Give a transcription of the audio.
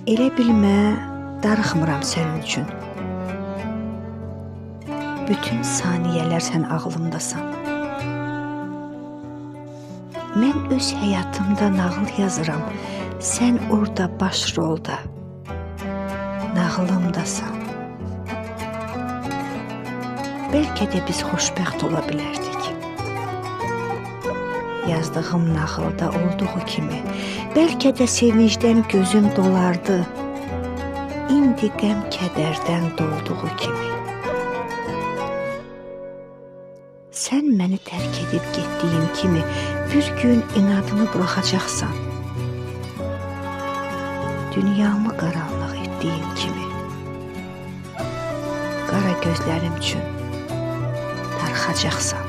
Elə bilmə, darıxmıram sənin üçün. Bütün saniyələr sən ağlımdasan. Mən öz həyatımda nağıl yazıram, sən orada baş rolda, nağılımdasan. Bəlkə də biz xoşbəxt ola bilərdik. Yazdığım nağılda olduğu kimi, bəlkə də sevincdən gözüm dolardı, indi qəm-kədərdən dolduğu kimi. Sən məni tərk edib getdiyin kimi, bir gün inadını buraxacaqsan. Dünyamı qaranlıq etdiyin kimi, qara gözlərim üçün darıxacaqsan.